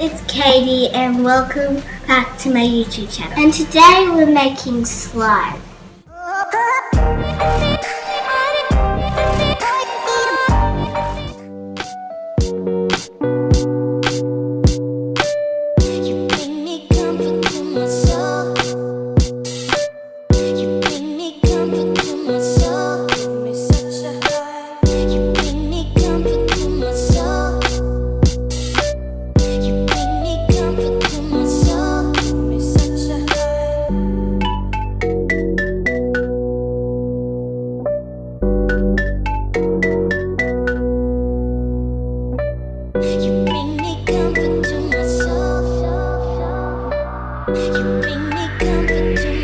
it's Katie and welcome back to my YouTube channel. And today we're making slime. You bring me comfort to my soul. You bring me comfort to